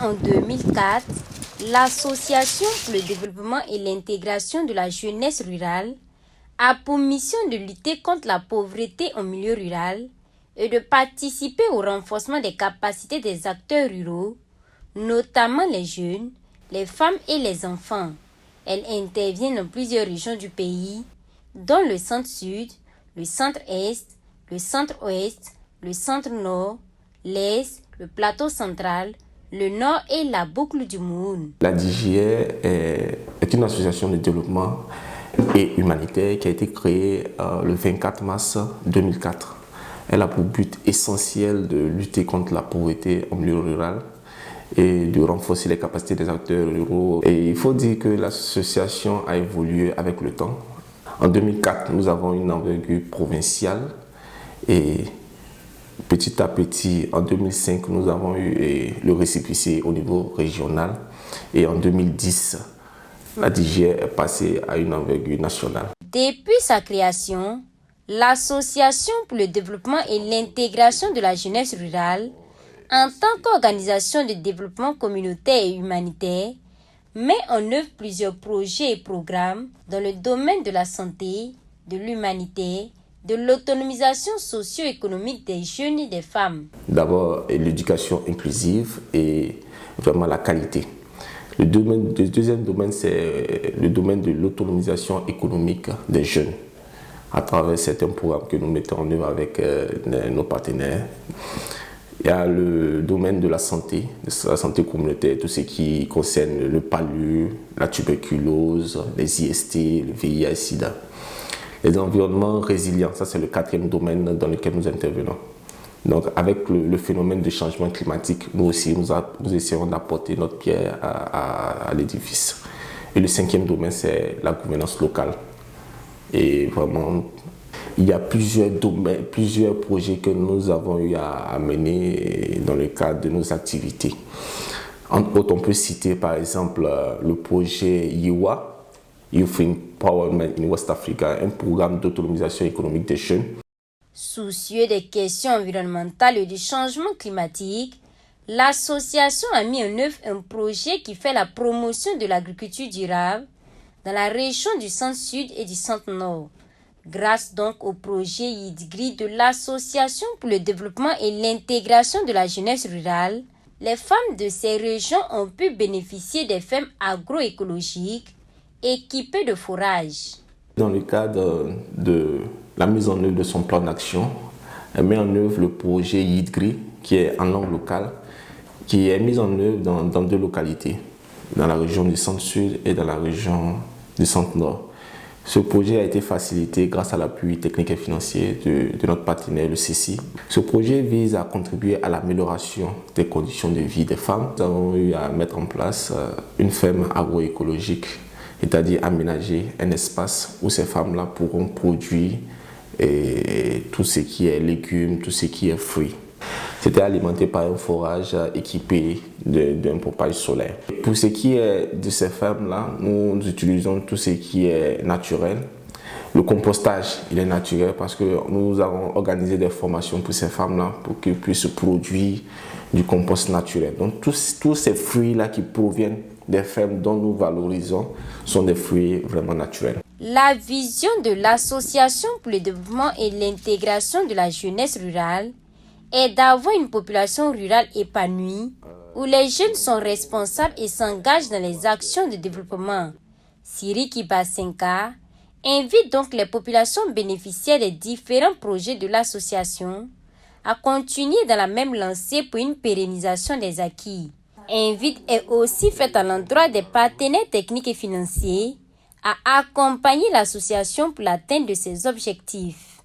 en 2004, l'Association pour le développement et l'intégration de la jeunesse rurale a pour mission de lutter contre la pauvreté en milieu rural et de participer au renforcement des capacités des acteurs ruraux, notamment les jeunes, les femmes et les enfants. Elle intervient dans plusieurs régions du pays, dont le centre-sud, le centre-est, le centre-ouest, le centre-nord, l'est, le plateau central, le nord et la boucle du Moun. La DGE est une association de développement et humanitaire qui a été créée le 24 mars 2004. Elle a pour but essentiel de lutter contre la pauvreté en milieu rural et de renforcer les capacités des acteurs ruraux. Et il faut dire que l'association a évolué avec le temps. En 2004, nous avons une envergure provinciale et petit à petit, en 2005, nous avons eu le récépissé au niveau régional et en 2010, la DGE est passée à une envergure nationale. Depuis sa création, l'Association pour le développement et l'intégration de la jeunesse rurale, en tant qu'organisation de développement communautaire et humanitaire, met en œuvre plusieurs projets et programmes dans le domaine de la santé, de l'humanité, de l'autonomisation socio-économique des jeunes et des femmes. D'abord, l'éducation inclusive et vraiment la qualité. Le deuxième domaine, c'est le domaine de l'autonomisation économique des jeunes à travers certains programmes que nous mettons en œuvre avec nos partenaires. Il y a le domaine de la santé communautaire, tout ce qui concerne le palu, la tuberculose, les IST, le VIH-Sida. Les environnements résilients, ça c'est le quatrième domaine dans lequel nous intervenons. Donc avec le phénomène de changement climatique, nous aussi nous essayons d'apporter notre pierre à l'édifice. Et le cinquième domaine, c'est la gouvernance locale. Et vraiment, il y a plusieurs domaines, plusieurs projets que nous avons eu à mener dans le cadre de nos activités. Entre autres, on peut citer par exemple le projet YIWA, Youth Empowerment in West Africa, un programme d'autonomisation économique des jeunes. Soucieux des questions environnementales et du changement climatique, l'association a mis en œuvre un projet qui fait la promotion de l'agriculture durable dans la région du centre-sud et du centre-nord. Grâce donc au projet YIDGRI de l'Association pour le développement et l'intégration de la jeunesse rurale, les femmes de ces régions ont pu bénéficier des fermes agroécologiques équipées de fourrage. Dans le cadre de la mise en œuvre de son plan d'action, elle met en œuvre le projet YIDGRI qui est en langue locale, qui est mis en œuvre dans deux localités, dans la région du centre-sud et dans la région du centre-nord. Ce projet a été facilité grâce à l'appui technique et financier de notre partenaire, le CECI. Ce projet vise à contribuer à l'amélioration des conditions de vie des femmes. Nous avons eu à mettre en place une ferme agroécologique, c'est-à-dire aménager un espace où ces femmes-là pourront produire tout ce qui est légumes, tout ce qui est fruits. C'était alimenté par un forage équipé d'un pompage solaire. Pour ce qui est de ces fermes-là, nous utilisons tout ce qui est naturel. Le compostage, il est naturel parce que nous avons organisé des formations pour ces femmes-là pour qu'elles puissent produire du compost naturel. Donc tous ces fruits-là qui proviennent des fermes dont nous valorisons sont des fruits vraiment naturels. La vision de l'Association pour le développement et l'intégration de la jeunesse rurale est d'avoir une population rurale épanouie où les jeunes sont responsables et s'engagent dans les actions de développement. Siriki Basenka invite donc les populations bénéficiaires des différents projets de l'association à continuer dans la même lancée pour une pérennisation des acquis. Invite est aussi faite à l'endroit des partenaires techniques et financiers à accompagner l'association pour l'atteinte de ses objectifs.